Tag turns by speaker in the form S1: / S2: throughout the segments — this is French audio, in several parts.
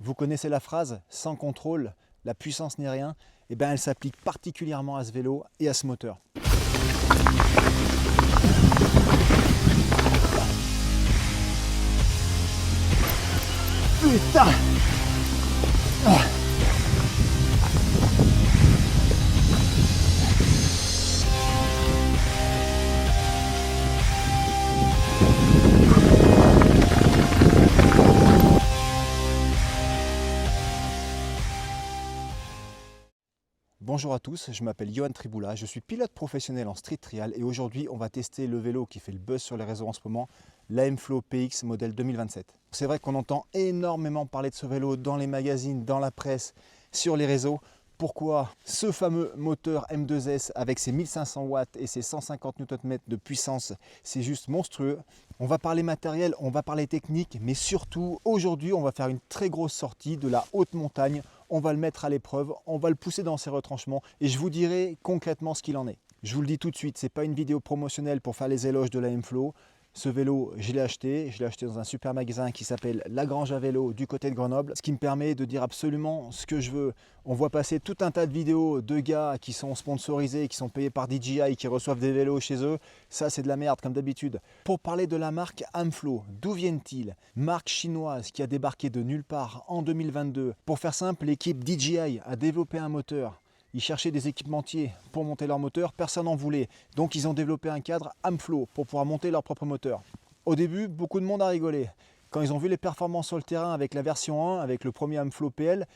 S1: Vous connaissez la phrase « sans contrôle, la puissance n'est rien ». Eh bien, elle s'applique particulièrement à ce vélo et à ce moteur. Putain! Bonjour à tous, je m'appelle Johan Triboula, je suis pilote professionnel en street trial et aujourd'hui on va tester le vélo qui fait le buzz sur les réseaux en ce moment, l'AMFlow PX modèle 2027. C'est vrai qu'on entend énormément parler de ce vélo dans les magazines, dans la presse, sur les réseaux. Pourquoi ce fameux moteur M2S avec ses 1500 watts et ses 150 Nm de puissance, c'est juste monstrueux. On va parler matériel, on va parler technique, mais surtout aujourd'hui on va faire une très grosse sortie de la haute montagne. On va le mettre à l'épreuve, on va le pousser dans ses retranchements et je vous dirai concrètement ce qu'il en est. Je vous le dis tout de suite, ce n'est pas une vidéo promotionnelle pour faire les éloges de l'AMFlow. Ce vélo, je l'ai acheté dans un super magasin qui s'appelle La Grange à vélo du côté de Grenoble, ce qui me permet de dire absolument ce que je veux. On voit passer tout un tas de vidéos de gars qui sont sponsorisés, qui sont payés par DJI, qui reçoivent des vélos chez eux. Ça, c'est de la merde comme d'habitude. Pour parler de la marque AMFlow, d'où viennent-ils? Marque chinoise qui a débarqué de nulle part en 2022. Pour faire simple, l'équipe DJI a développé un moteur. Ils cherchaient des équipementiers pour monter leur moteur, personne n'en voulait. Donc ils ont développé un cadre AMFlow pour pouvoir monter leur propre moteur. Au début, beaucoup de monde a rigolé. Quand ils ont vu les performances sur le terrain avec la version 1, avec le premier AMFlow PL,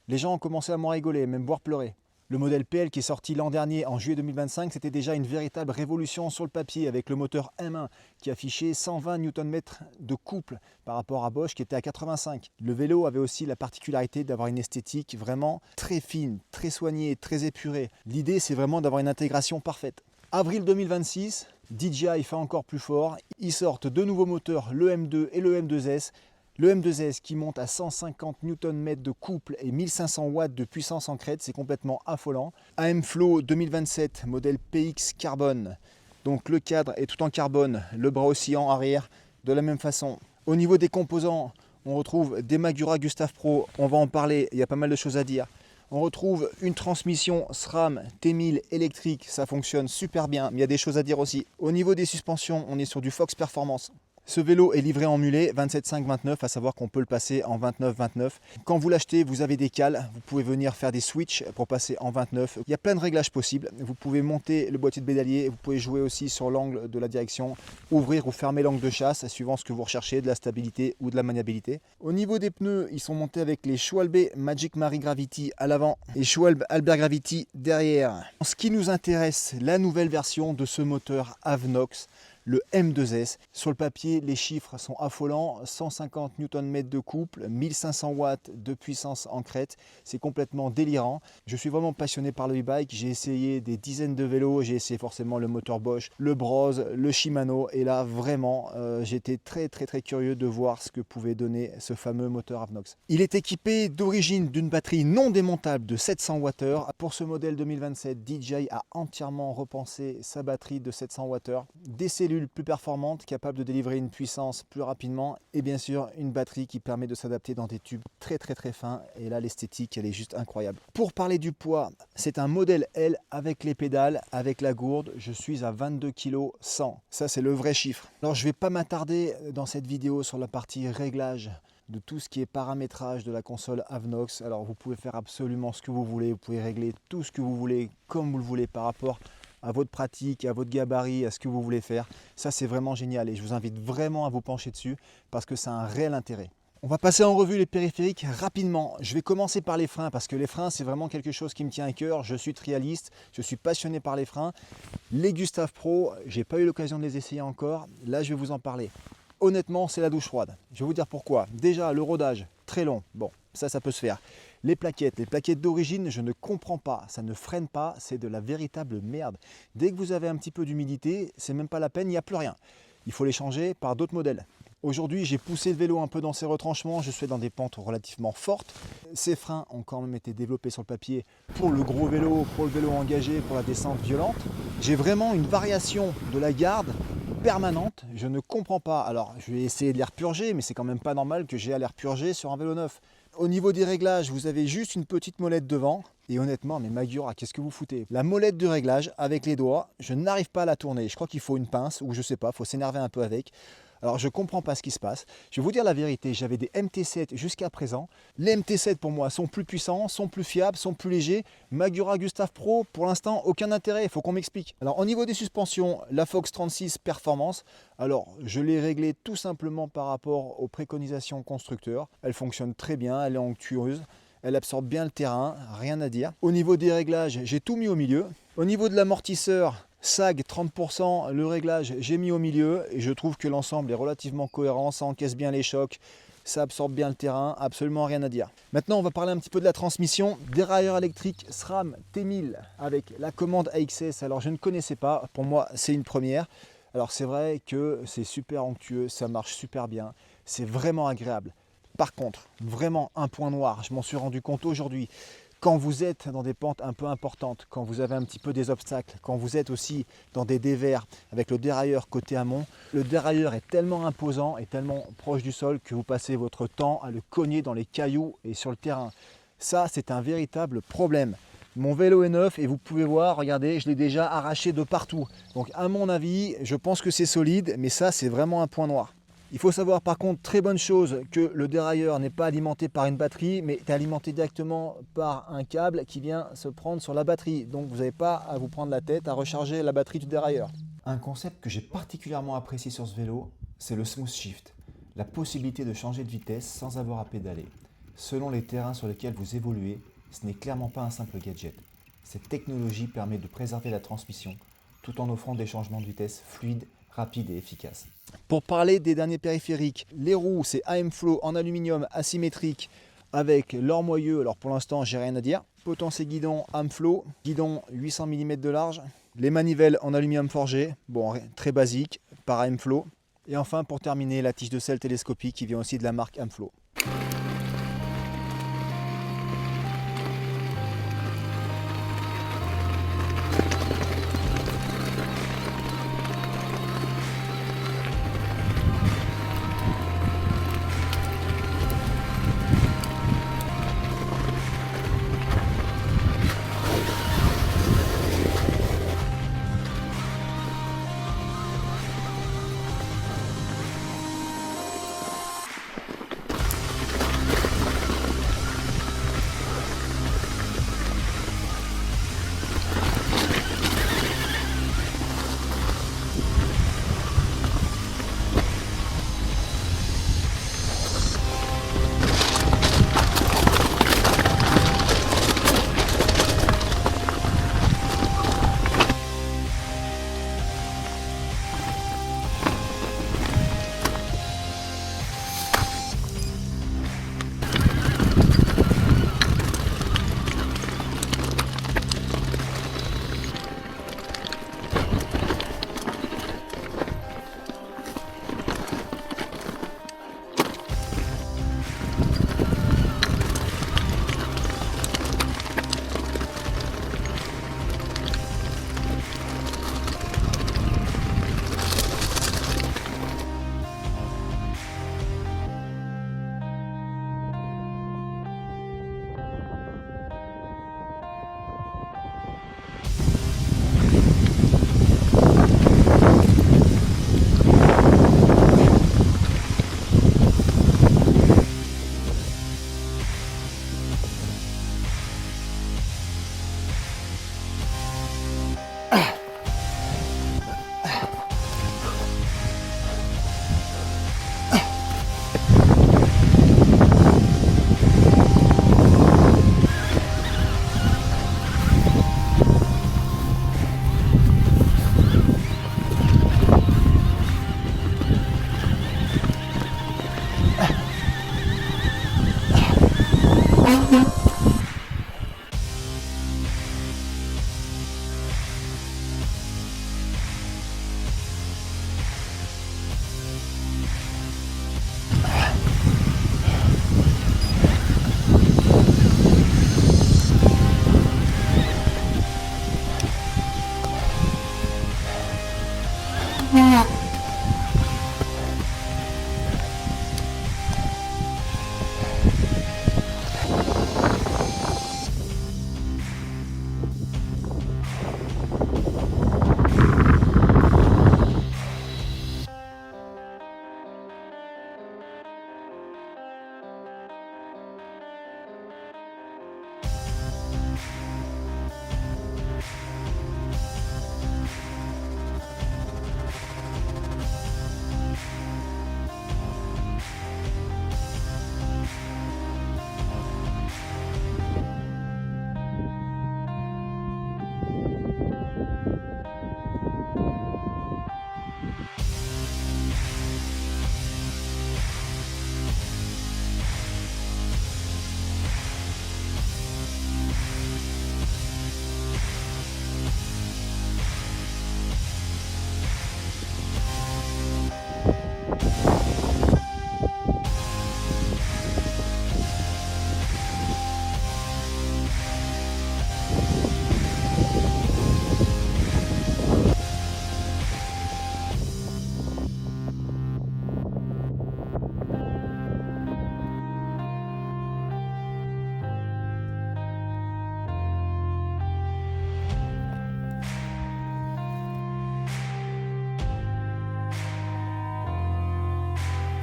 S1: les gens ont commencé à m'en rigoler, même voire pleurer. Le modèle PL qui est sorti l'an dernier en juillet 2025, c'était déjà une véritable révolution sur le papier avec le moteur M1 qui affichait 120 Nm de couple par rapport à Bosch qui était à 85. Le vélo avait aussi la particularité d'avoir une esthétique vraiment très fine, très soignée, très épurée. L'idée c'est vraiment d'avoir une intégration parfaite. Avril 2026, DJI fait encore plus fort. Ils sortent deux nouveaux moteurs, le M2 et le M2S. Le M2S qui monte à 150 Nm de couple et 1500 watts de puissance en crête, c'est complètement affolant. AMFlow 2027, modèle PX carbone. Donc le cadre est tout en carbone, le bras oscillant arrière de la même façon. Au niveau des composants, on retrouve des Magura Gustave Pro, on va en parler, il y a pas mal de choses à dire. On retrouve une transmission SRAM T1000 électrique, ça fonctionne super bien, mais il y a des choses à dire aussi. Au niveau des suspensions, on est sur du Fox Performance. Ce vélo est livré en mulet 27.5-29, à savoir qu'on peut le passer en 29-29. Quand vous l'achetez, vous avez des cales, vous pouvez venir faire des switches pour passer en 29. Il y a plein de réglages possibles. Vous pouvez monter le boîtier de pédalier, vous pouvez jouer aussi sur l'angle de la direction, ouvrir ou fermer l'angle de chasse, suivant ce que vous recherchez, de la stabilité ou de la maniabilité. Au niveau des pneus, ils sont montés avec les Schwalbe Magic Mary Gravity à l'avant et Schwalbe Albert Gravity derrière. En ce qui nous intéresse, la nouvelle version de ce moteur Avnox, le M2S. Sur le papier, les chiffres sont affolants, 150 Nm de couple, 1500 watts de puissance en crête, c'est complètement délirant. Je suis vraiment passionné par le e-bike, j'ai essayé des dizaines de vélos, j'ai essayé forcément le moteur Bosch, le Brose, le Shimano, et là vraiment j'étais très curieux de voir ce que pouvait donner ce fameux moteur Avnox. Il est équipé d'origine d'une batterie non démontable de 700 Wh. Pour ce modèle 2027, DJI a entièrement repensé sa batterie de 700 Wh, des cellules plus performante, capable de délivrer une puissance plus rapidement et bien sûr une batterie qui permet de s'adapter dans des tubes très fins, et là l'esthétique elle est juste incroyable. Pour parler du poids, c'est un modèle L avec les pédales, avec la gourde, je suis à 22 kg 100, ça c'est le vrai chiffre. Alors je vais pas m'attarder dans cette vidéo sur la partie réglage de tout ce qui est paramétrage de la console Avnox. Alors vous pouvez faire absolument ce que vous voulez, vous pouvez régler tout ce que vous voulez comme vous le voulez par rapport à votre pratique, à votre gabarit, à ce que vous voulez faire. Ça c'est vraiment génial et je vous invite vraiment à vous pencher dessus parce que ça a un réel intérêt. On va passer en revue les périphériques rapidement. Je vais commencer par les freins parce que les freins c'est vraiment quelque chose qui me tient à cœur. Je suis trialiste, je suis passionné par les freins. Les Gustave Pro, j'ai pas eu l'occasion de les essayer encore. Là je vais vous en parler. Honnêtement c'est la douche froide. Je vais vous dire pourquoi. Déjà le rodage, très long. Bon, ça peut se faire. Les plaquettes d'origine, je ne comprends pas, ça ne freine pas, c'est de la véritable merde. Dès que vous avez un petit peu d'humidité, c'est même pas la peine, il n'y a plus rien. Il faut les changer par d'autres modèles. Aujourd'hui, j'ai poussé le vélo un peu dans ses retranchements, je suis dans des pentes relativement fortes. Ces freins ont quand même été développés sur le papier pour le gros vélo, pour le vélo engagé, pour la descente violente. J'ai vraiment une variation de la garde permanente, je ne comprends pas. Alors, je vais essayer de les repurger, mais c'est quand même pas normal que j'ai à les repurger sur un vélo neuf. Au niveau des réglages, vous avez juste une petite molette devant. Et honnêtement, mais Magura, qu'est-ce que vous foutez? La molette de réglage avec les doigts, je n'arrive pas à la tourner. Je crois qu'il faut une pince ou je sais pas, il faut s'énerver un peu avec. Alors je comprends pas ce qui se passe. Je vais vous dire la vérité, j'avais des MT7 jusqu'à présent. Les MT7 pour moi sont plus puissants, sont plus fiables, sont plus légers. Magura Gustave Pro, pour l'instant, aucun intérêt, il faut qu'on m'explique. Alors au niveau des suspensions, la Fox 36 Performance, alors je l'ai réglée tout simplement par rapport aux préconisations constructeurs. Elle fonctionne très bien, elle est onctueuse. Elle absorbe bien le terrain, rien à dire. Au niveau des réglages, j'ai tout mis au milieu. Au niveau de l'amortisseur, sag 30%, le réglage, j'ai mis au milieu. Et je trouve que l'ensemble est relativement cohérent, ça encaisse bien les chocs, ça absorbe bien le terrain, absolument rien à dire. Maintenant, on va parler un petit peu de la transmission. Dérailleur électrique SRAM T1000 avec la commande AXS. Alors, je ne connaissais pas, pour moi, c'est une première. Alors, c'est vrai que c'est super onctueux, ça marche super bien, c'est vraiment agréable. Par contre, vraiment un point noir, je m'en suis rendu compte aujourd'hui, quand vous êtes dans des pentes un peu importantes, quand vous avez un petit peu des obstacles, quand vous êtes aussi dans des dévers avec le dérailleur côté amont, le dérailleur est tellement imposant et tellement proche du sol que vous passez votre temps à le cogner dans les cailloux et sur le terrain. Ça, c'est un véritable problème. Mon vélo est neuf et vous pouvez voir, regardez, je l'ai déjà arraché de partout. Donc à mon avis, je pense que c'est solide, mais ça, c'est vraiment un point noir. Il faut savoir par contre, très bonne chose, que le dérailleur n'est pas alimenté par une batterie, mais est alimenté directement par un câble qui vient se prendre sur la batterie. Donc vous n'avez pas à vous prendre la tête à recharger la batterie du dérailleur. Un concept que j'ai particulièrement apprécié sur ce vélo, c'est le smooth shift. La possibilité de changer de vitesse sans avoir à pédaler. Selon les terrains sur lesquels vous évoluez, ce n'est clairement pas un simple gadget. Cette technologie permet de préserver la transmission tout en offrant des changements de vitesse fluides, rapides et efficaces. Pour parler des derniers périphériques, les roues c'est AM-Flow en aluminium asymétrique avec leur moyeu, alors pour l'instant j'ai rien à dire. Potentiel guidon AM-Flow, guidon 800 mm de large, les manivelles en aluminium forgé, bon très basique, par AM-Flow. Et enfin pour terminer la tige de selle télescopique qui vient aussi de la marque AM-Flow.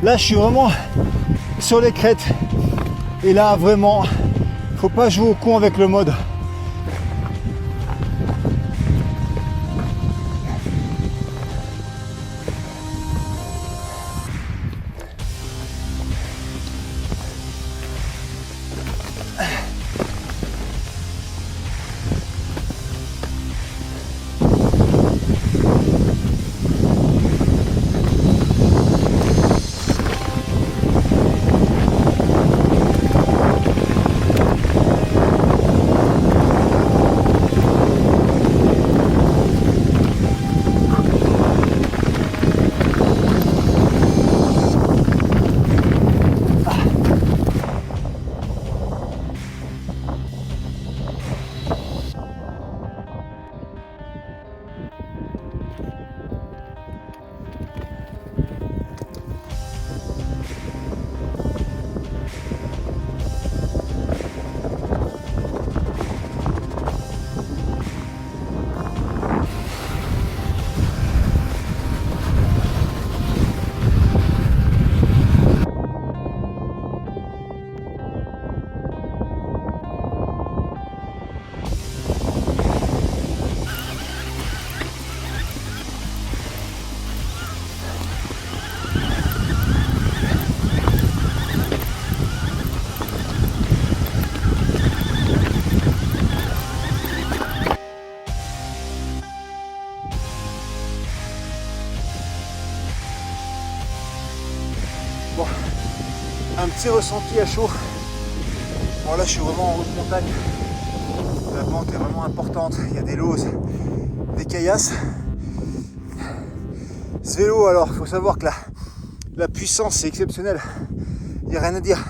S1: Là, je suis vraiment sur les crêtes. Et là, vraiment, faut pas jouer au con avec le mode. Bon, un petit ressenti à chaud. Bon, là je suis vraiment en haute montagne. La pente est vraiment importante. Il y a des lauses, des caillasses. Ce vélo, alors, il faut savoir que la puissance c'est exceptionnel. Il n'y a rien à dire.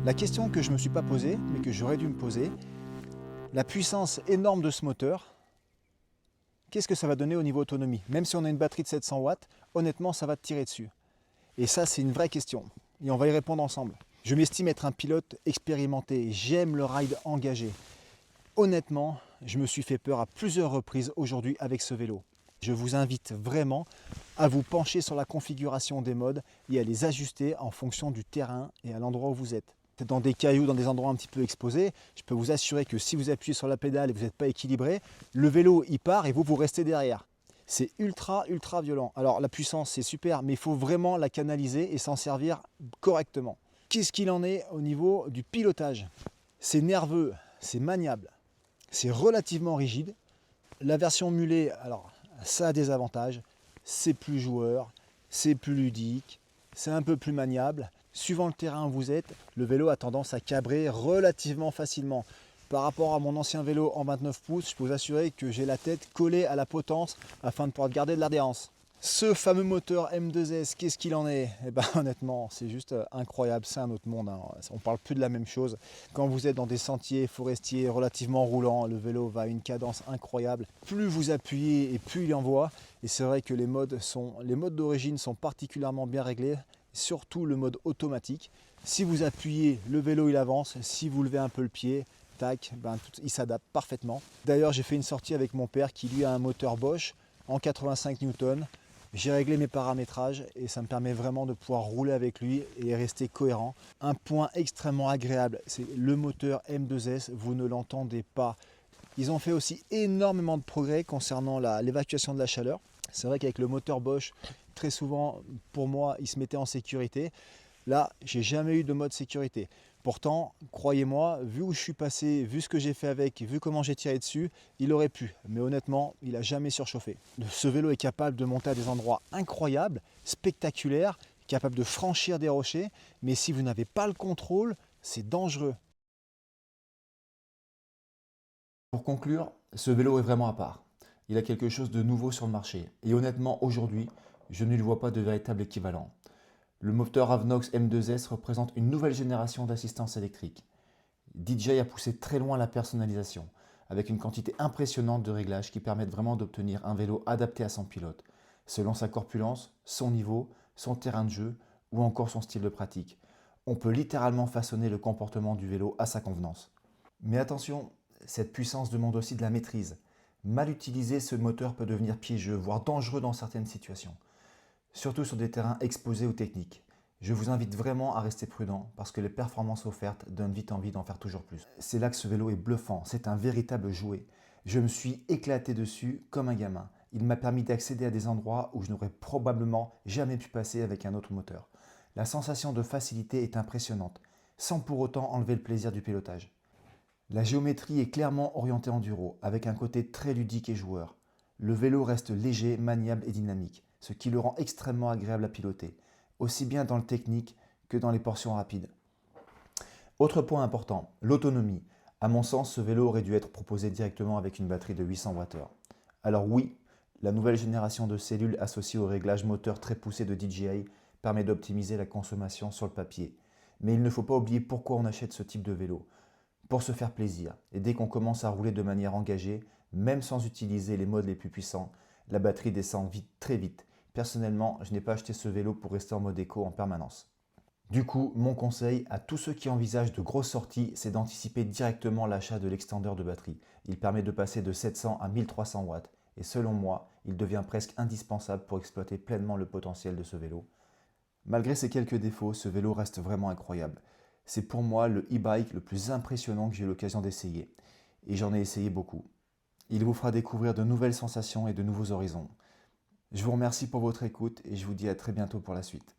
S1: La question que je ne me suis pas posée, mais que j'aurais dû me poser, la puissance énorme de ce moteur, qu'est-ce que ça va donner au niveau autonomie? Même si on a une batterie de 700 watts, honnêtement, ça va te tirer dessus. Et ça, c'est une vraie question. Et on va y répondre ensemble. Je m'estime être un pilote expérimenté. J'aime le ride engagé. Honnêtement, je me suis fait peur à plusieurs reprises aujourd'hui avec ce vélo. Je vous invite vraiment à vous pencher sur la configuration des modes et à les ajuster en fonction du terrain et à l'endroit où vous êtes. Dans des cailloux, dans des endroits un petit peu exposés, je peux vous assurer que si vous appuyez sur la pédale et que vous n'êtes pas équilibré, le vélo il part et vous restez derrière. C'est ultra violent. Alors la puissance c'est super, mais il faut vraiment la canaliser et s'en servir correctement. Qu'est-ce qu'il en est au niveau du pilotage? C'est nerveux, c'est maniable. C'est relativement rigide. La version mulet, alors ça a des avantages. C'est plus joueur, c'est plus ludique, c'est un peu plus maniable. Suivant le terrain où vous êtes, le vélo a tendance à cabrer relativement facilement. Par rapport à mon ancien vélo en 29 pouces, je peux vous assurer que j'ai la tête collée à la potence afin de pouvoir garder de l'adhérence. Ce fameux moteur M2S, qu'est-ce qu'il en est? Eh ben, honnêtement, c'est juste incroyable, c'est un autre monde, hein. On parle plus de la même chose. Quand vous êtes dans des sentiers forestiers relativement roulants, le vélo va à une cadence incroyable. Plus vous appuyez et plus il envoie. Et c'est vrai que les modes d'origine sont particulièrement bien réglés, surtout le mode automatique. Si vous appuyez, le vélo il avance. Si vous levez un peu le pied, tac, ben, il s'adapte parfaitement. D'ailleurs, j'ai fait une sortie avec mon père qui lui a un moteur Bosch en 85 Newton. J'ai réglé mes paramétrages et ça me permet vraiment de pouvoir rouler avec lui et rester cohérent. Un point extrêmement agréable, c'est le moteur M2S, vous ne l'entendez pas. Ils ont fait aussi énormément de progrès concernant l'évacuation de la chaleur. C'est vrai qu'avec le moteur Bosch, très souvent, pour moi, il se mettait en sécurité. Là, j'ai jamais eu de mode sécurité. Pourtant, croyez-moi, vu où je suis passé, vu ce que j'ai fait avec, vu comment j'ai tiré dessus, il aurait pu. Mais honnêtement, il n'a jamais surchauffé. Ce vélo est capable de monter à des endroits incroyables, spectaculaires, capable de franchir des rochers. Mais si vous n'avez pas le contrôle, c'est dangereux.
S2: Pour conclure, ce vélo est vraiment à part. Il a quelque chose de nouveau sur le marché. Et honnêtement, aujourd'hui, je ne lui vois pas de véritable équivalent. Le moteur Avnox M2S représente une nouvelle génération d'assistance électrique. DJI a poussé très loin la personnalisation, avec une quantité impressionnante de réglages qui permettent vraiment d'obtenir un vélo adapté à son pilote, selon sa corpulence, son niveau, son terrain de jeu ou encore son style de pratique. On peut littéralement façonner le comportement du vélo à sa convenance. Mais attention, cette puissance demande aussi de la maîtrise. Mal utilisé, ce moteur peut devenir piégeux, voire dangereux dans certaines situations, surtout sur des terrains exposés aux techniques. Je vous invite vraiment à rester prudent parce que les performances offertes donnent vite envie d'en faire toujours plus. C'est là que ce vélo est bluffant, c'est un véritable jouet. Je me suis éclaté dessus comme un gamin. Il m'a permis d'accéder à des endroits où je n'aurais probablement jamais pu passer avec un autre moteur. La sensation de facilité est impressionnante, sans pour autant enlever le plaisir du pilotage. La géométrie est clairement orientée enduro, avec un côté très ludique et joueur. Le vélo reste léger, maniable et dynamique, ce qui le rend extrêmement agréable à piloter, aussi bien dans le technique que dans les portions rapides. Autre point important, l'autonomie. À mon sens, ce vélo aurait dû être proposé directement avec une batterie de 800 Wh. Alors oui, la nouvelle génération de cellules associée au réglage moteur très poussé de DJI permet d'optimiser la consommation sur le papier. Mais il ne faut pas oublier pourquoi on achète ce type de vélo. Pour se faire plaisir. Et dès qu'on commence à rouler de manière engagée, même sans utiliser les modes les plus puissants, la batterie descend vite, très vite. Personnellement, je n'ai pas acheté ce vélo pour rester en mode éco en permanence. Du coup, mon conseil à tous ceux qui envisagent de grosses sorties, c'est d'anticiper directement l'achat de l'extendeur de batterie. Il permet de passer de 700 à 1300 watts. Et selon moi, il devient presque indispensable pour exploiter pleinement le potentiel de ce vélo. Malgré ses quelques défauts, ce vélo reste vraiment incroyable. C'est pour moi le e-bike le plus impressionnant que j'ai eu l'occasion d'essayer. Et j'en ai essayé beaucoup. Il vous fera découvrir de nouvelles sensations et de nouveaux horizons. Je vous remercie pour votre écoute et je vous dis à très bientôt pour la suite.